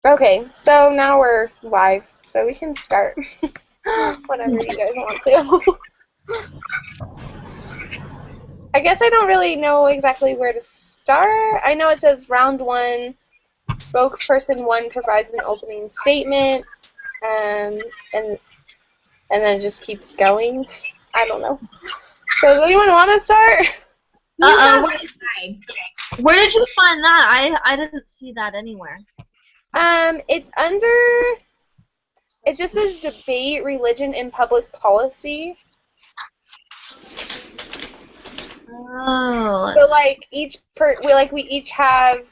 Okay, so now we're live, so we can start whenever you guys want to. I guess I don't really know exactly where to start. I know it says round one, spokesperson one provides an opening statement, and and then it just keeps going. I don't know. So does anyone want to start? Where did you find that? I didn't see that anywhere. It's under. It just says debate religion in public policy. Oh, So like we each have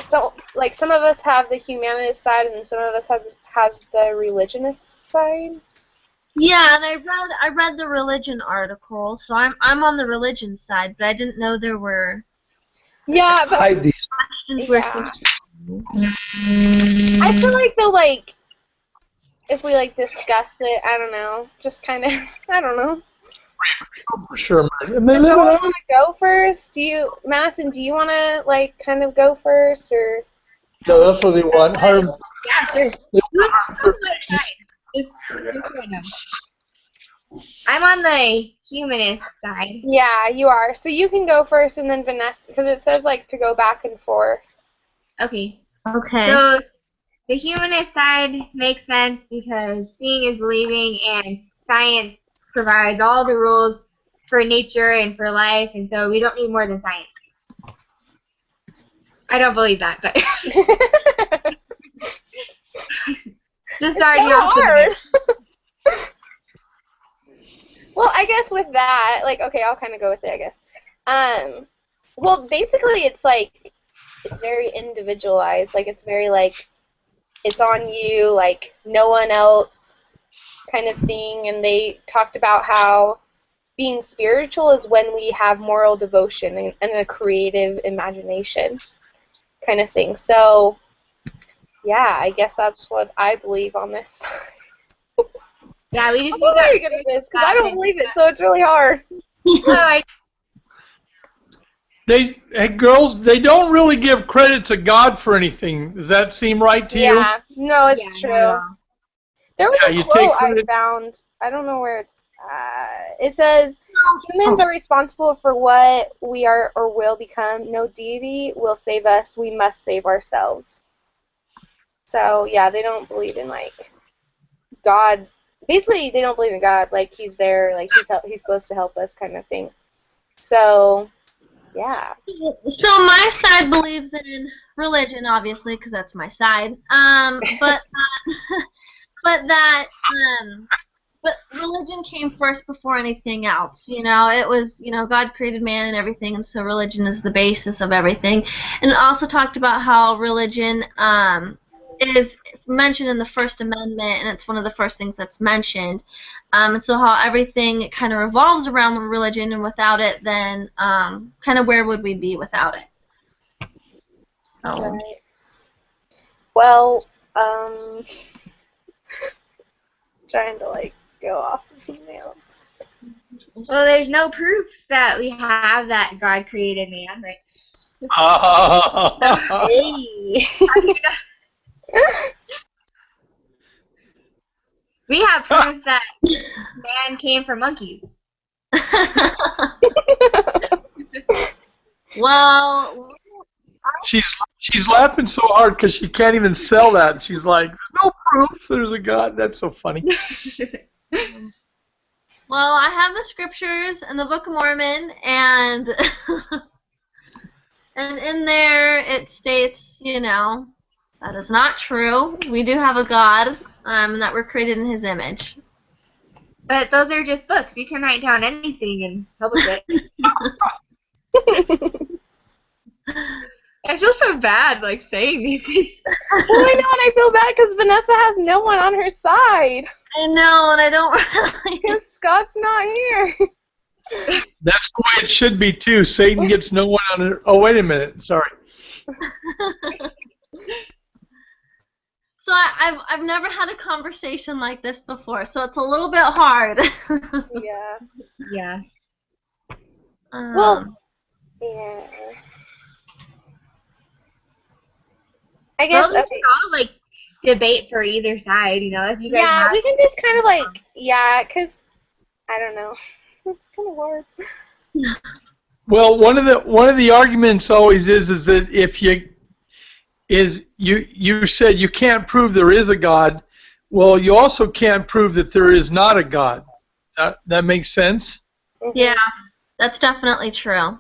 some of us have the humanist side and some of us has the religionist side. yeah, and I read the religion article, so I'm on the religion side, but I didn't know there were Yeah, but Hide these. questions we're yeah. supposed to. I feel like if we discuss it, I don't know, just kind of I don't know. For sure. Does someone want to go first? Madison? Do you want to kind of go first or? No, that's what they want. Yeah, sure. Just so I know. I'm on the humanist side. Yeah, you are. So you can go first, and then Vanessa, because it says to go back and forth. Okay. Okay. So the humanist side makes sense because seeing is believing, and science provides all the rules for nature and for life, and so we don't need more than science. I don't believe that, but just starting off. Hard. Well, I guess with that, okay, I'll kind of go with it, I guess. Well, basically, it's very individualized. It's very it's on you, no one else kind of thing. And they talked about how being spiritual is when we have moral devotion and a creative imagination kind of thing. So, yeah, I guess that's what I believe on this. Yeah, we just I'm really good at this because I don't believe it, so it's really hard. Girls, they don't really give credit to God for anything. Does that seem right to you? Yeah, no, it's true. There was a quote I found. I don't know where it's it says, humans are responsible for what we are or will become. No deity will save us. We must save ourselves. So, yeah, they don't believe in, God. Basically, they don't believe in God. He's there. He's supposed to help us kind of thing. So, yeah. So my side believes in religion, obviously, because that's my side. But religion came first before anything else. It was, God created man and everything, and so religion is the basis of everything. And it also talked about how religion is mentioned in the First Amendment, and it's one of the first things that's mentioned. And so how everything kind of revolves around religion, and without it, then kind of where would we be without it? So. Right. Well, trying to go off of something else. Well, there's no proof that we have that God created man, right? Hey. We have proof that man came from monkeys. Well, she's laughing so hard because she can't even sell that. She's like, "There's no proof. There's a God." That's so funny. Well, I have the scriptures in the Book of Mormon, and and in there it states, that is not true. We do have a God, and that we're created in His image. But those are just books. You can write down anything and publish it. I feel so bad, saying these things. Well, I know, and I feel bad because Vanessa has no one on her side. I know, and I don't really. Because Scott's not here. That's the way it should be, too. Satan gets no one on it. Oh, wait a minute. Sorry. So I've never had a conversation like this before, so it's a little bit hard. Yeah. Yeah. Well, yeah. I guess, Well, we okay. can all, like, debate for either side, you know, if you guys Yeah, have... we can just kind of like, yeah, because, I don't know. It's kind of hard. Well, one of the arguments always is that if you said you can't prove there is a God, well, you also can't prove that there is not a God. That makes sense? Yeah, that's definitely true.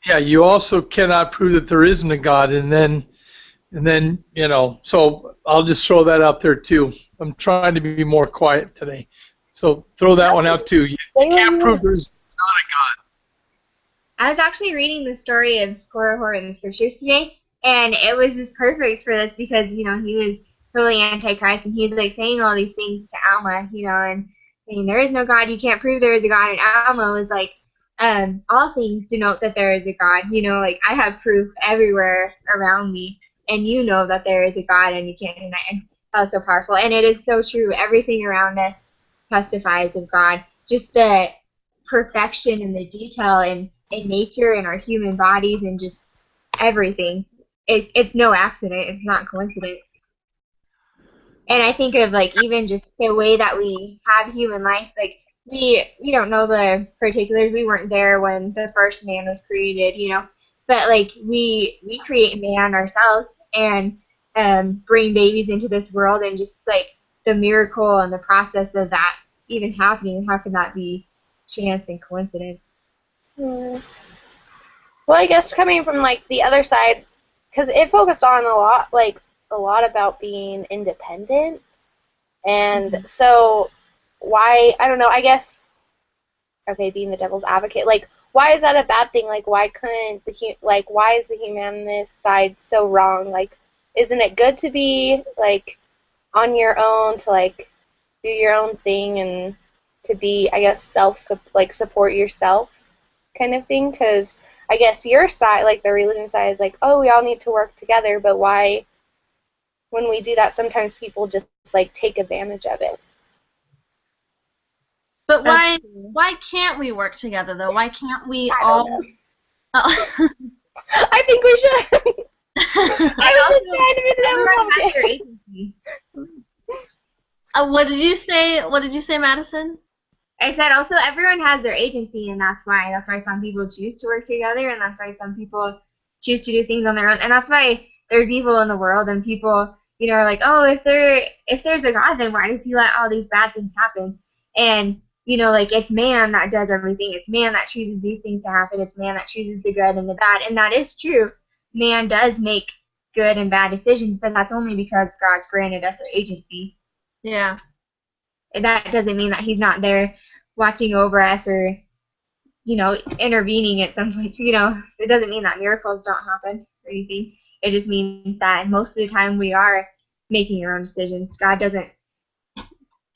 Yeah, you also cannot prove that there isn't a God, and then you know. So I'll just throw that out there too. I'm trying to be more quiet today, so throw that one out too. You can't prove there's not a God. I was actually reading the story of Korihor in the scriptures today, and it was just perfect for this because, you know, he was totally antichrist, and he's like saying all these things to Alma, you know, and saying there is no God, you can't prove there is a God, and Alma was like, all things denote that there is a God, you know, like I have proof everywhere around me, and you know that there is a God, and you can't deny it. And that was so powerful, and it is so true. Everything around us testifies of God. Just the perfection and the detail in nature and our human bodies and just everything. It's no accident. It's not coincidence. And I think of like even just the way that we have human life. Like we don't know the particulars. We weren't there when the first man was created, you know. But like we create man ourselves and bring babies into this world, and just like the miracle and the process of that even happening. How can that be chance and coincidence? Well, I guess coming from like the other side, because it focused on a lot about being independent, and so why, I don't know, I guess, okay, being the devil's advocate, like why is that a bad thing? Like why couldn't why is the humanist side so wrong? Like isn't it good to be like on your own, to like do your own thing and to be, I guess, support yourself kind of thing? Because I guess your side, like the religion side, is like, oh, we all need to work together, but why, when we do that, sometimes people just like take advantage of it. But why can't we work together though? Why can't we I all? don't know. Oh. I think we should. I was just trying to be the Everyone devil's has their advocate. agency. What did you say? What did you say, Madison? I said also everyone has their agency, and that's why some people choose to work together, and that's why some people choose to do things on their own, and that's why there's evil in the world, and people, you know, are like, oh, if there's a God, then why does he let all these bad things happen? And you know, like it's man that does everything. It's man that chooses these things to happen. It's man that chooses the good and the bad, and that is true. Man does make good and bad decisions, but that's only because God's granted us our agency. Yeah. That doesn't mean that he's not there watching over us or, you know, intervening at some point. You know, it doesn't mean that miracles don't happen or anything. It just means that most of the time we are making our own decisions. God doesn't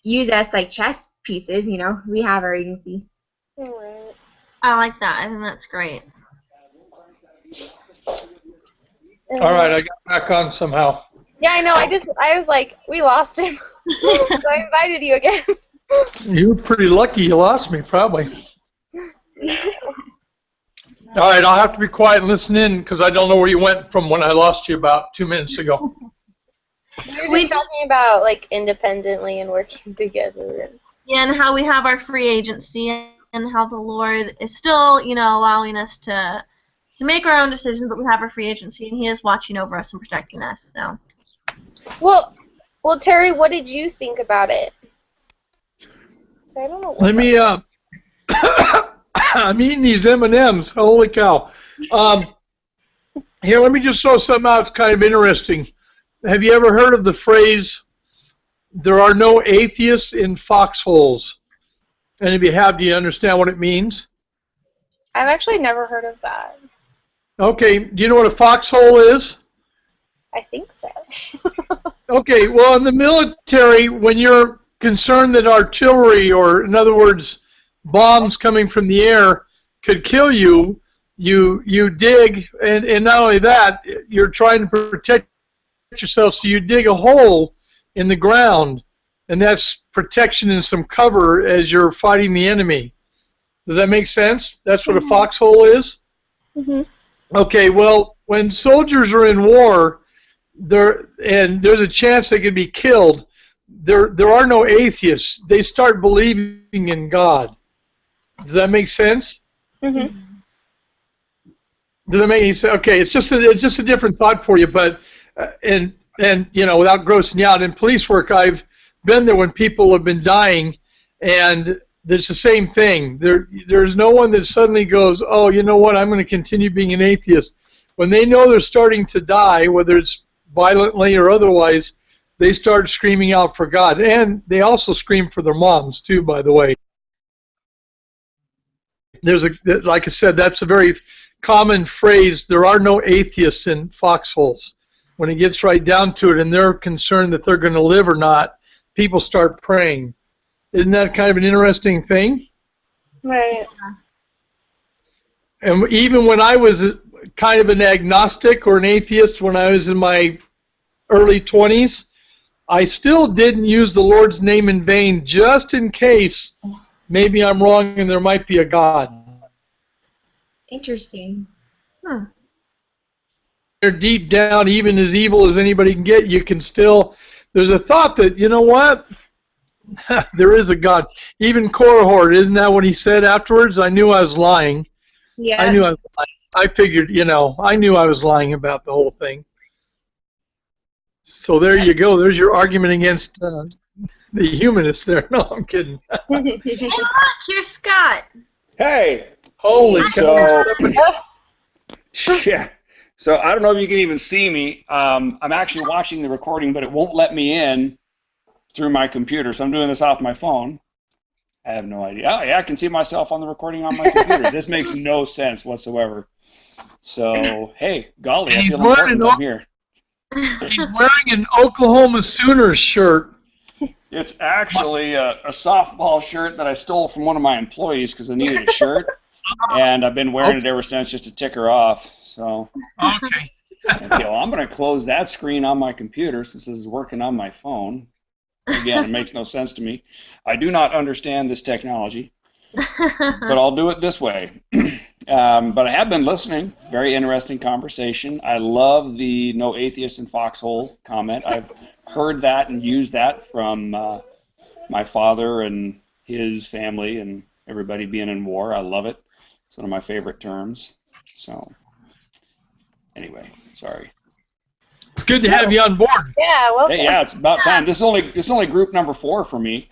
use us like chess pieces, you know. We have our agency. Alright. I like that. I think that's great. All right, I got back on somehow. Yeah, I know. I was like, we lost him. So I invited you again. You were pretty lucky you lost me, probably. All right, I'll have to be quiet and listen in because I don't know where you went from when I lost you about 2 minutes ago. We were just talking about like independently and working together. Yeah, and how we have our free agency, and how the Lord is still, you know, allowing us to make our own decisions, but we have our free agency, and He is watching over us and protecting us. So. Well, Terry, what did you think about it? So I don't know. Let me. I'm eating these M&Ms. Holy cow! Here, let me just throw something out. It's kind of interesting. Have you ever heard of the phrase, there are no atheists in foxholes? And if you have, do you understand what it means? I've actually never heard of that. Okay, do you know what a foxhole is? I think so. Okay, well, in the military, when you're concerned that artillery, or in other words, bombs coming from the air could kill you, you dig, and not only that, you're trying to protect yourself, so you dig a hole in the ground, and that's protection and some cover as you're fighting the enemy. Does that make sense? That's what a foxhole is? Mm-hmm. Okay, well, when soldiers are in war, and there's a chance they could be killed. There are no atheists. They start believing in God. Does that make sense? Mm-hmm. Does that make any sense? Okay, it's just a different thought for you, but and you know, without grossing you out, in police work, I've been there when people have been dying, and there's the same thing. There's no one that suddenly goes, oh, you know what, I'm going to continue being an atheist. When they know they're starting to die, whether it's violently or otherwise, they start screaming out for God. And they also scream for their moms, too, by the way. Like I said, that's a very common phrase. There are no atheists in foxholes. When it gets right down to it and they're concerned that they're going to live or not, people start praying. Isn't that kind of an interesting thing? Right. And even when I was kind of an agnostic or an atheist when I was in my early 20s, I still didn't use the Lord's name in vain, just in case maybe I'm wrong and there might be a God. Interesting. Huh. You're deep down, even as evil as anybody can get, you can still, there's a thought that, you know what, there is a God. Even Korihor, isn't that what he said afterwards? I knew I was lying. Yeah. I knew I was lying. I figured, you know, I knew I was lying about the whole thing. So there you go. There's your argument against the humanists there. No, I'm kidding. Hey, look, here's Scott. Hey. Holy cow. Yeah. So I don't know if you can even see me. I'm actually watching the recording, but it won't let me in through my computer. So I'm doing this off my phone. I have no idea. Oh, yeah, I can see myself on the recording on my computer. This makes no sense whatsoever. So, hey, golly, I feel important. I'm here. He's wearing an Oklahoma Sooners shirt. It's actually a softball shirt that I stole from one of my employees because I needed a shirt. And I've been wearing it ever since just to tick her off. So, okay. Okay, well, I'm going to close that screen on my computer since this is working on my phone. Again, it makes no sense to me. I do not understand this technology, but I'll do it this way. But I have been listening. Very interesting conversation. I love the no atheist in foxhole comment. I've heard that and used that from my father and his family and everybody being in war. I love it. It's one of my favorite terms. So, anyway, sorry. It's good to have you on board. Yeah, welcome. Hey, yeah, it's about time. This is only group number 4 for me.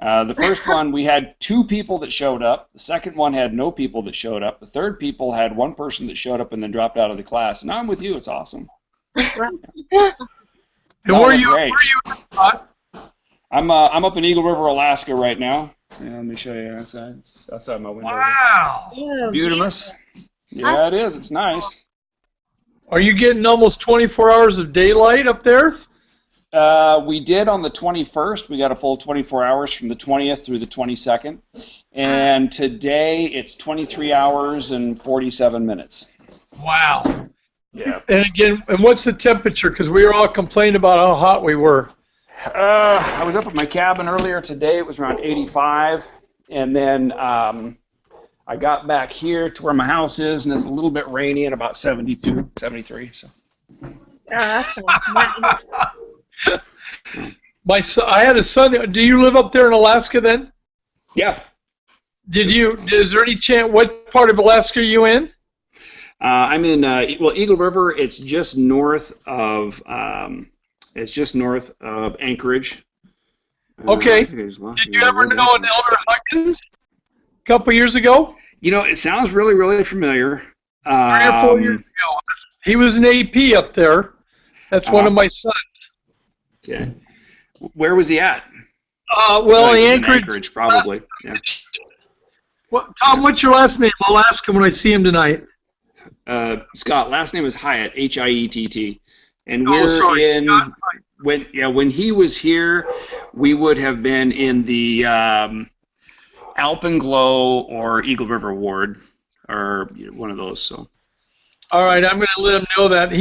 The first one, we had 2 people that showed up. The second one had no people that showed up. The third people had 1 person that showed up and then dropped out of the class. And now I'm with you. It's awesome. And where are you? I'm up in Eagle River, Alaska right now. Yeah, let me show you outside my window. Wow. It's beautiful. Yeah, it is. It's nice. Are you getting almost 24 hours of daylight up there? We did on the 21st. We got a full 24 hours from the 20th through the 22nd. And today it's 23 hours and 47 minutes. Wow. Yeah. And again, and what's the temperature? Because we were all complaining about how hot we were. I was up at my cabin earlier today. It was around 85. And then I got back here to where my house is, and it's a little bit rainy at about 72, 73. So. I had a son. Do you live up there in Alaska then? Yeah. Is there any chance? What part of Alaska are you in? I'm in Eagle River. It's just north of Anchorage. Okay. Did you ever know an Elder Huggins a couple years ago? You know, it sounds really, really familiar. 3 or 4 years ago. He was an AP up there. That's one of my sons. Okay. Where was he at? Well, Anchorage, probably. Yeah. Tom, what's your last name? I'll ask him when I see him tonight. Scott. Last name is Hyatt, Hiett. And when he was here, we would have been in the Alpenglow or Eagle River Ward, or one of those. So. All right, I'm going to let him know that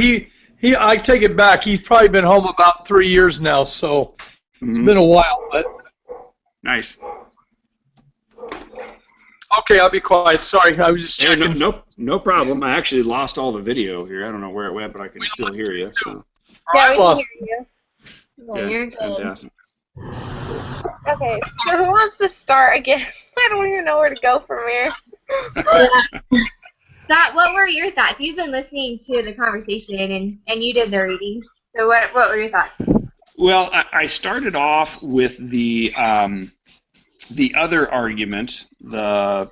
I take it back. He's probably been home about 3 years now, so it's been a while. But nice. Okay, I'll be quiet. Sorry, I was just checking. No problem. I actually lost all the video here. I don't know where it went, but I can still hear you. So. Yeah, we can Lost. hear you. Yeah, you're good. Fantastic. Okay, so who wants to start again? I don't even know where to go from here. Scott, what were your thoughts? You've been listening to the conversation and you did the readings. So what were your thoughts? Well, I started off with the other argument, the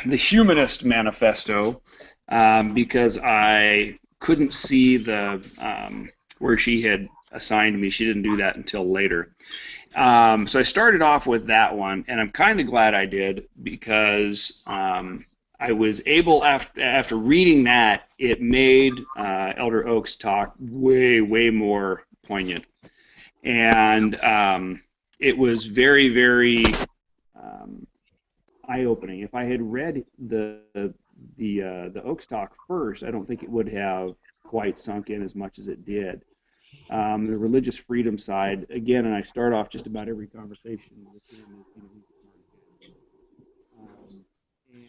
the Humanist Manifesto, because I couldn't see the where she had assigned me. She didn't do that until later. So I started off with that one, and I'm kind of glad I did because I was able, after reading that, it made Elder Oaks' talk way, way more poignant. And it was very, very eye-opening. If I had read the Oaks talk first, I don't think it would have quite sunk in as much as it did. The religious freedom side, again, and I start off just about every conversation with him and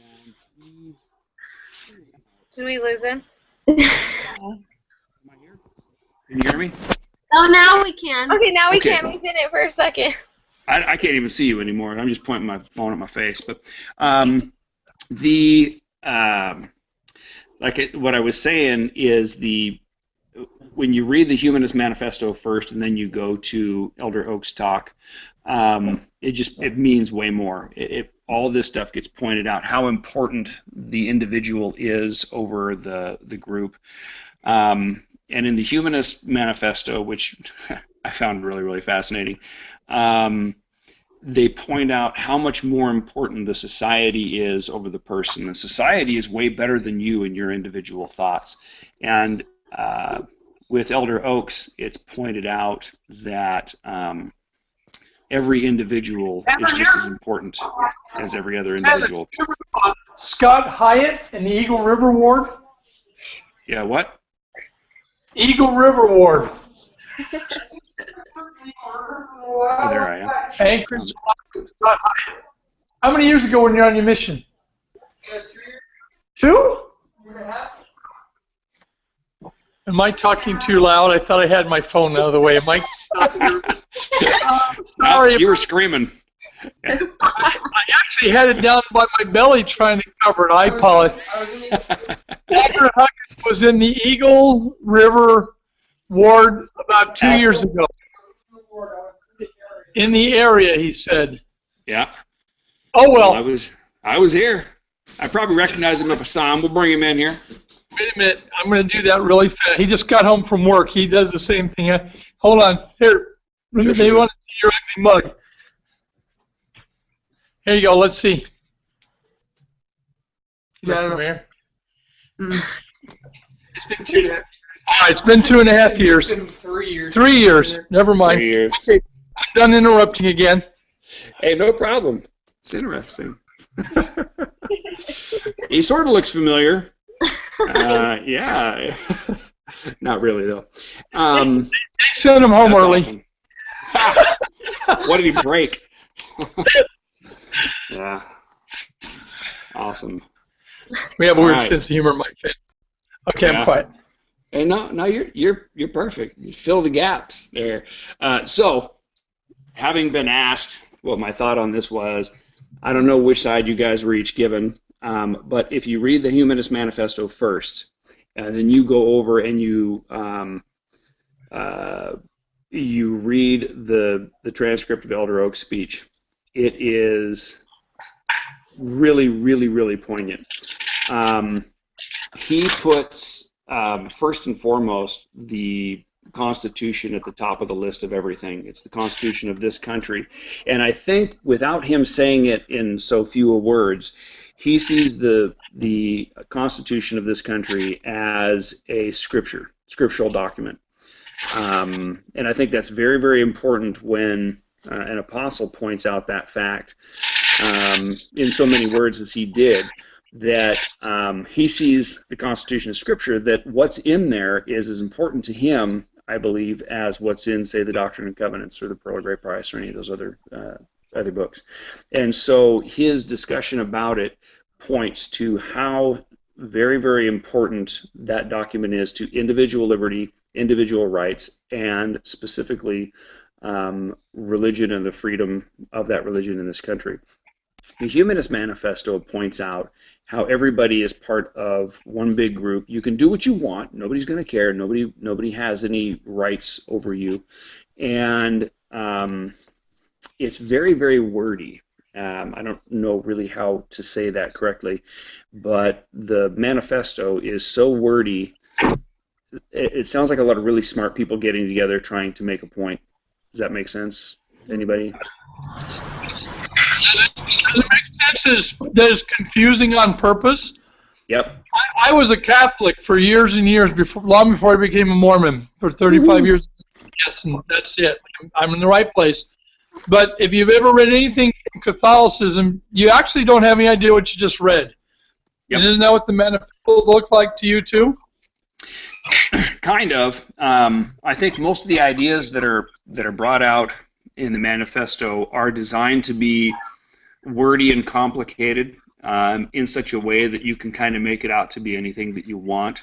he, Did we lose him? am I here? Can you hear me? Oh, now we can. Okay, now we Okay. can. We did it for a second. I can't even see you anymore. I'm just pointing my phone at my face. But what I was saying is when you read the Humanist Manifesto first and then you go to Elder Oaks' talk, it means way more. All this stuff gets pointed out, how important the individual is over the group. And in the Humanist Manifesto, which I found really, really fascinating, they point out how much more important the society is over the person. The society is way better than you and your individual thoughts. And with Elder Oaks, it's pointed out that every individual is just as important as every other individual. Scott Hyatt in the Eagle River Ward. Yeah, what? Eagle River Ward. Oh, there I am. Anchorage. Scott Hyatt. How many years ago when you're on your mission? 2? Am I talking too loud? I thought I had my phone out of the way. Am I sorry. You were screaming. I actually had it down by my belly trying to cover it. I apologize. Walter Huggins was in the Eagle River Ward about 2 years ago. In the area, he said. Yeah. Oh, well. I was here. I probably recognize him if I saw him. We'll bring him in here. Wait a minute. I'm going to do that really fast. He just got home from work. He does the same thing. Hold on. Here. They want to see your ugly mug. Here you go. Let's see. Come here. It's been 2.5 years. All right, it's been 2.5 years. It's been 3 years. 3 years. Never mind. 3 years. Okay, I'm done interrupting again. Hey, no problem. It's interesting. He sort of looks familiar. Yeah. Not really, though. They sent him home That's early. awesome. What did he break? Yeah. Awesome. We have a weird All right. sense of humor, my friend. Okay, Yeah. I'm quiet. Hey, no, you're perfect. You fill the gaps there. So, having been asked what my thought on this was, I don't know which side you guys were each given, but if you read the Humanist Manifesto first, and then you go over and you read the transcript of Elder Oaks' speech, it is really, really, really poignant. He puts first and foremost the Constitution at the top of the list of everything. It's the Constitution of this country. And I think without him saying it in so few words, he sees the Constitution of this country as a scriptural document. And I think that's very, very important when an apostle points out that fact in so many words as he did, that he sees the Constitution as Scripture, that what's in there is as important to him, I believe, as what's in, say, the Doctrine and Covenants or the Pearl of Great Price or any of those other books. And so his discussion about it points to how very, very important that document is to individual liberty, individual rights, and specifically religion and the freedom of that religion in this country. The Humanist Manifesto points out how everybody is part of one big group. You can do what you want. Nobody's going to care. Nobody has any rights over you. And it's very, very wordy. I don't know really how to say that correctly, but the manifesto is so wordy. It sounds like a lot of really smart people getting together trying to make a point. Does that make sense? Anybody? That is confusing on purpose. Yep. I was a Catholic for years and years, long before I became a Mormon, for 35 years. Yes, and that's it. I'm in the right place. But if you've ever read anything from Catholicism, you actually don't have any idea what you just read. Yep. Isn't that what the manifesto looked like to you too? Kind of. I think most of the ideas that are brought out in the manifesto are designed to be wordy and complicated in such a way that you can kind of make it out to be anything that you want.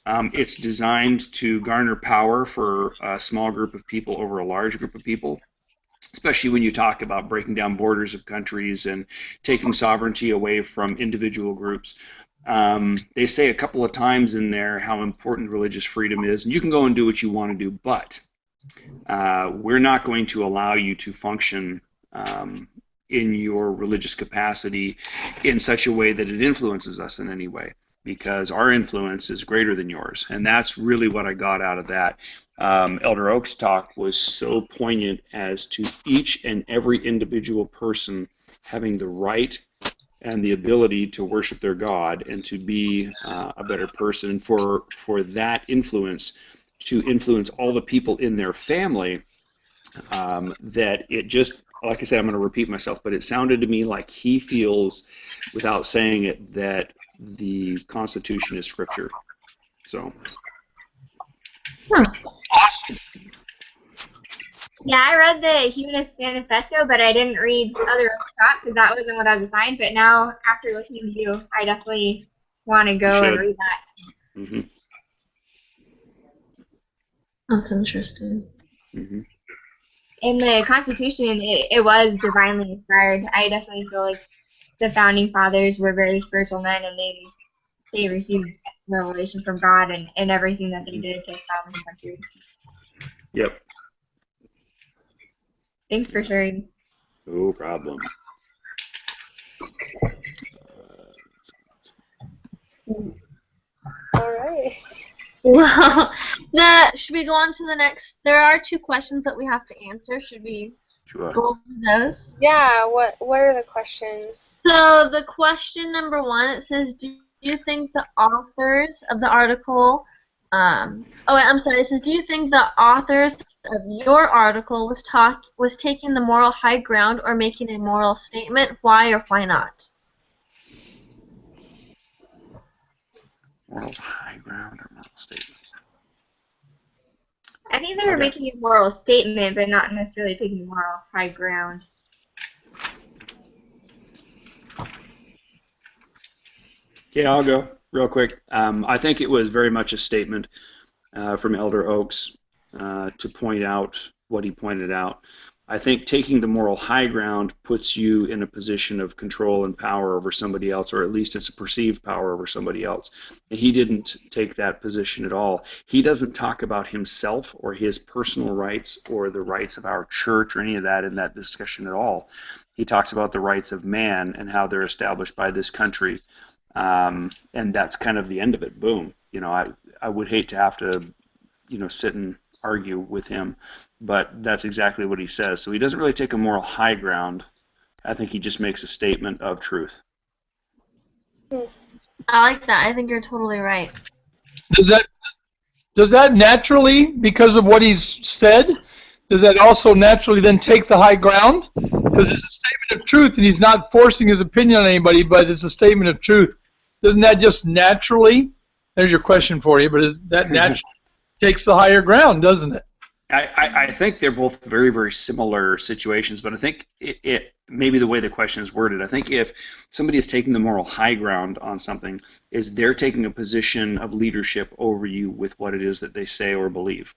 It's designed to garner power for a small group of people over a large group of people, especially when you talk about breaking down borders of countries and taking sovereignty away from individual groups. They say a couple of times in there how important religious freedom is, and you can go and do what you want to do, but we're not going to allow you to function in your religious capacity in such a way that it influences us in any way, because our influence is greater than yours. And that's really what I got out of that. Elder Oak's talk was so poignant as to each and every individual person having the right and the ability to worship their God and to be a better person, and for that influence to influence all the people in their family, that it just, like I said, I'm going to repeat myself, but it sounded to me like he feels, without saying it, that the Constitution is Scripture. So. Awesome. Yeah, I read the Humanist Manifesto, but I didn't read Other Oak's talk because that wasn't what I was assigned. But now, after listening to you, I definitely want to go and read that. Mm-hmm. That's interesting. Mm-hmm. In the Constitution, it was divinely inspired. I definitely feel like the founding fathers were very spiritual men, and they received revelation from God and everything that they did to found the country. Yep. Thanks for sharing. No problem. All right. Well, should we go on to the next? There are 2 questions that we have to answer. Should we Sure. go over those? Yeah. What are the questions? So the question number 1, it says, do you think the authors of the article, it says, do you think the authors of your article was taking the moral high ground or making a moral statement? Why or why not? Moral high ground or moral statement? I think they were making a moral statement, but not necessarily taking the moral high ground. Okay, I'll go real quick. I think it was very much a statement from Elder Oaks to point out what he pointed out. I think taking the moral high ground puts you in a position of control and power over somebody else, or at least it's a perceived power over somebody else. And he didn't take that position at all. He doesn't talk about himself or his personal rights or the rights of our church or any of that in that discussion at all. He talks about the rights of man and how they're established by this country. And that's kind of the end of it. Boom. You know, I would hate to have to, sit and argue with him, but that's exactly what he says. So he doesn't really take a moral high ground. I think he just makes a statement of truth. I like that. I think you're totally right. Does that naturally, because of what he's said, does that also naturally then take the high ground? Because it's a statement of truth, and he's not forcing his opinion on anybody, but it's a statement of truth. Doesn't that just naturally, there's your question for you, but that naturally takes the higher ground, doesn't it? I think they're both very, very similar situations, but I think it maybe the way the question is worded. I think if somebody is taking the moral high ground on something, is they're taking a position of leadership over you with what it is that they say or believe.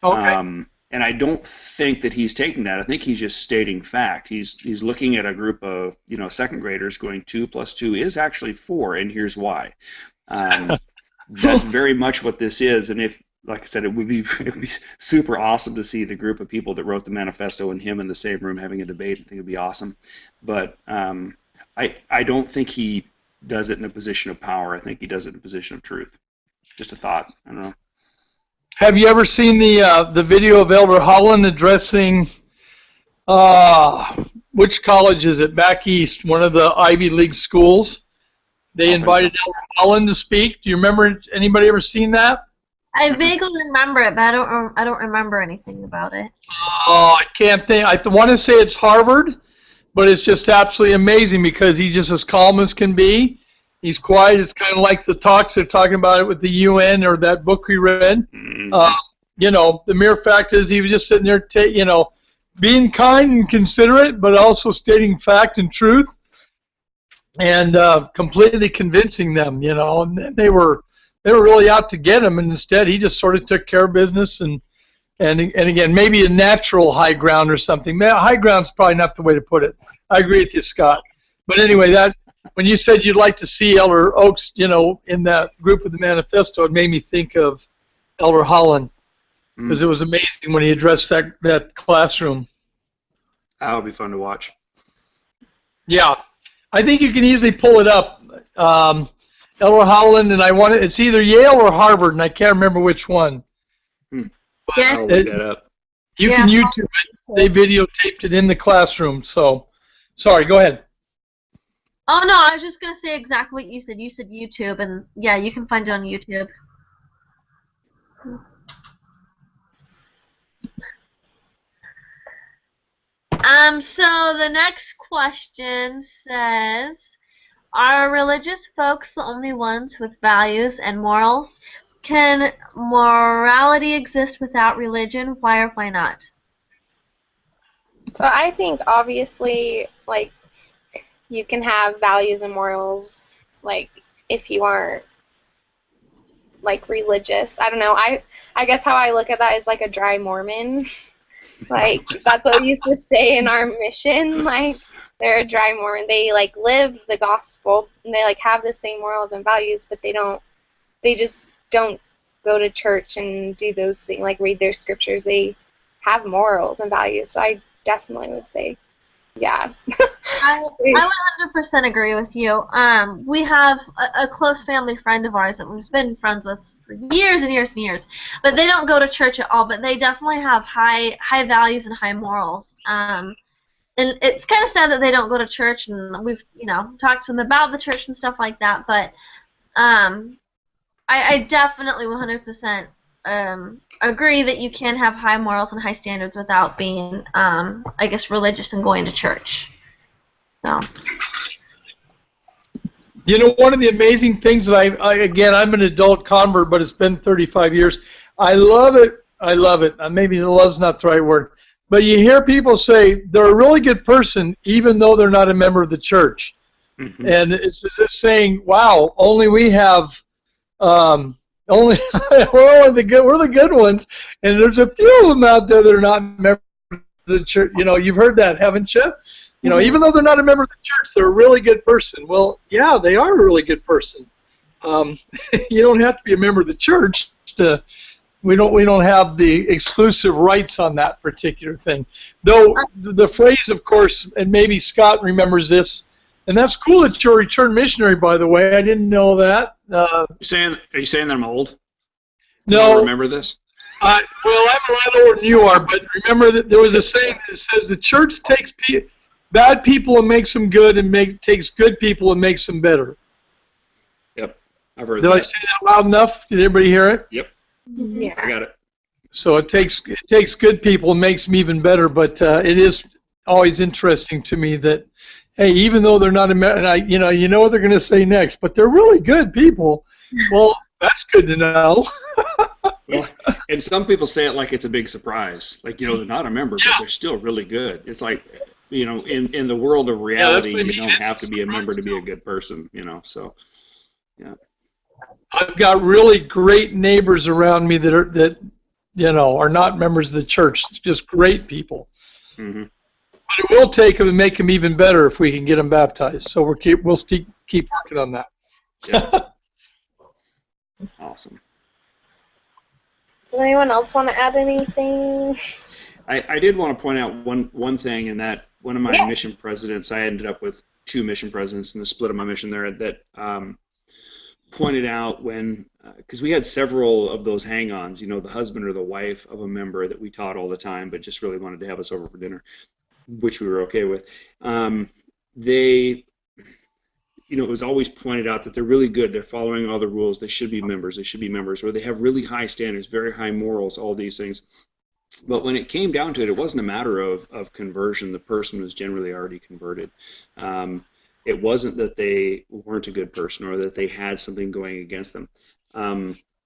Okay. And I don't think that he's taking that. I think he's just stating fact. He's looking at a group of second graders going 2 + 2 is actually 4, and here's why. That's very much what this is. And if, like I said, it would be super awesome to see the group of people that wrote the manifesto and him in the same room having a debate. I think it'd be awesome. But I don't think he does it in a position of power. I think he does it in a position of truth. Just a thought. I don't know. Have you ever seen the video of Elder Holland addressing which college is it? Back east, one of the Ivy League schools. They invited Elder Holland to speak. Do you remember? Anybody ever seen that? I vaguely remember it, but I don't remember anything about it. Oh, I can't think. I want to say it's Harvard, but it's just absolutely amazing because he's just as calm as can be. He's quiet. It's kind of like the talks they're talking about it with the UN or that book we read. The mere fact is he was just sitting there, being kind and considerate, but also stating fact and truth, and completely convincing them. And they were really out to get him, and instead he just sort of took care of business and again, maybe a natural high ground or something. High ground's probably not the way to put it. I agree with you, Scott. But anyway, when you said you'd like to see Elder Oaks, in that group of the manifesto, it made me think of Elder Holland because it was amazing when he addressed that classroom. That would be fun to watch. Yeah, I think you can easily pull it up. Elder Holland, and it's either Yale or Harvard, and I can't remember which one. But I'll look that up. You can YouTube it. They videotaped it in the classroom. So, sorry, go ahead. Oh, no, I was just going to say exactly what you said. You said YouTube, and yeah, you can find it on YouTube. So the next question says, are religious folks the only ones with values and morals? Can morality exist without religion? Why or why not? So I think obviously, you can have values and morals, if you aren't, religious. I don't know. I guess how I look at that is like a dry Mormon. That's what we used to say in our mission. They're a dry Mormon. They, live the gospel, and they, have the same morals and values, but they just don't go to church and do those things, read their scriptures. They have morals and values, so I definitely would say, yeah. I 100% agree with you. We have a close family friend of ours that we've been friends with for years and years and years, but they don't go to church at all, but they definitely have high values and high morals. And it's kind of sad that they don't go to church, and we've, talked to them about the church and stuff like that, but I definitely 100% agree that you can have high morals and high standards without being, religious and going to church. So. One of the amazing things that I'm an adult convert, but it's been 35 years. I love it. Maybe love's not the right word. But you hear people say they're a really good person even though they're not a member of the church. Mm-hmm. And it's just saying, wow, only we have, we're the good ones. And there's a few of them out there that are not members of the church. You've heard that, haven't you? Even though they're not a member of the church, they're a really good person. Well, yeah, they are a really good person. You don't have to be a member of the church to. We don't have the exclusive rights on that particular thing. Though the phrase, of course, and maybe Scott remembers this, and that's cool that you're a returned missionary, by the way. I didn't know that. Are you saying that I'm old? No. You don't remember this? Well, I'm a lot older than you are, but remember that there was a saying that says the church takes bad people and makes them good, and takes good people and makes them better. Yep, I've heard that. Did I say that loud enough? Did everybody hear it? Yep. Yeah. I got it. So it takes good people and makes them even better, but it is always interesting to me that, hey, even though they're not you know what they're going to say next, but they're really good people. Well, that's good to know. Well, and some people say it like it's a big surprise. They're not a member, but they're still really good. It's like, in the world of reality, what I you mean. don't have to be a member to be a good person, so, yeah. I've got really great neighbors around me that are not members of the church, just great people. Mm-hmm. But it will take them and make them even better if we can get them baptized. So we'll keep working on that. Yeah. Awesome. Does anyone else want to add anything? I did want to point out one thing, in that one of my Yeah. mission presidents, I ended up with 2 mission presidents in the split of my mission there, that pointed out because we had several of those hang-ons, the husband or the wife of a member that we taught all the time, but just really wanted to have us over for dinner, which we were okay with. They, it was always pointed out that they're really good, they're following all the rules, they should be members, or they have really high standards, very high morals, all these things. But when it came down to it, it wasn't a matter of conversion. The person was generally already converted. It wasn't that they weren't a good person or that they had something going against them.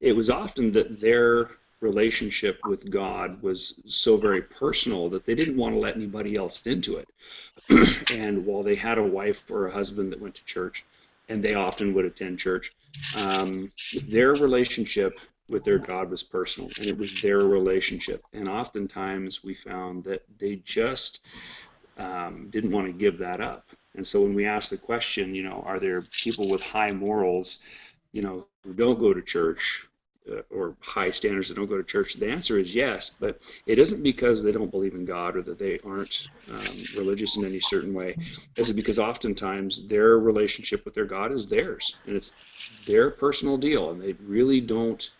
It was often that their relationship with God was so very personal that they didn't want to let anybody else into it. And while they had a wife or a husband that went to church, and they often would attend church, their relationship with their God was personal, and it was their relationship. And oftentimes we found that they just didn't want to give that up. And so when we asked the question, are there people with high morals, who don't go to church, or high standards that don't go to church, the answer is yes, but it isn't because they don't believe in God or that they aren't religious in any certain way. It's because oftentimes their relationship with their God is theirs, and it's their personal deal, and they really don't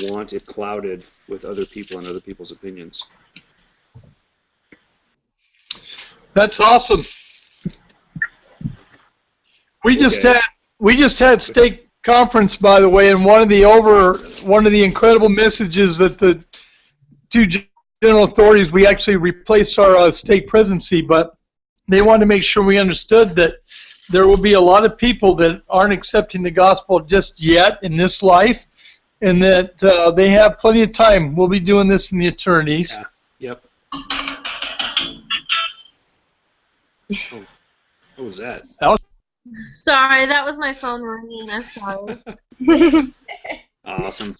want it clouded with other people and other people's opinions. That's awesome. We just had stake conference, by the way, and one of the incredible messages that the 2 general authorities, we actually replaced our stake presidency, but they wanted to make sure we understood that there will be a lot of people that aren't accepting the gospel just yet in this life, and that they have plenty of time. We'll be doing this in the eternities. Yeah. Yep. Oh, what was that? Sorry, that was my phone ringing. I'm sorry. Awesome.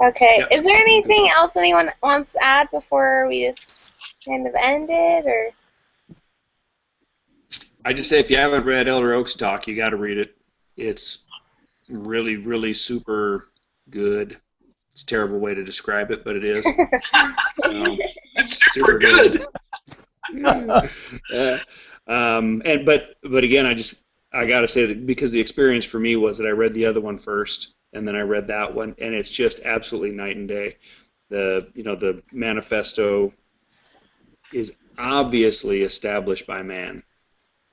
Okay. Yep. Is there anything else anyone wants to add before we just kind of end it, or? I just say, if you haven't read Elder Oaks' talk, you got to read it. It's really, really super good. It's a terrible way to describe it, but it is. It's super good. But again, I got to say that because the experience for me was that I read the other one first, and then I read that one, and it's just absolutely night and day. The manifesto is obviously established by man,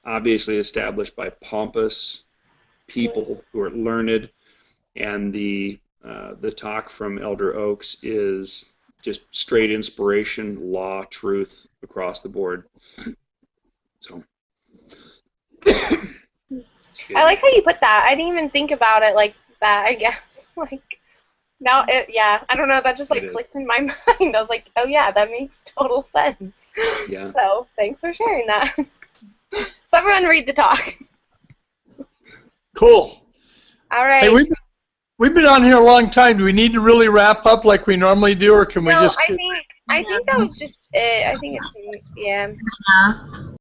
obviously established by pompous people who are learned, and the talk from Elder Oaks is just straight inspiration, law, truth across the board. So. I like how you put that. I didn't even think about it like that, I guess. Now, I don't know, that just clicked in my mind. I was like, oh yeah, that makes total sense. Yeah. So, thanks for sharing that. So everyone read the talk. Cool. All right. Hey, we've been on here a long time. Do we need to really wrap up like we normally do, or can we just... I think that was just it. I think it's, yeah. Yeah.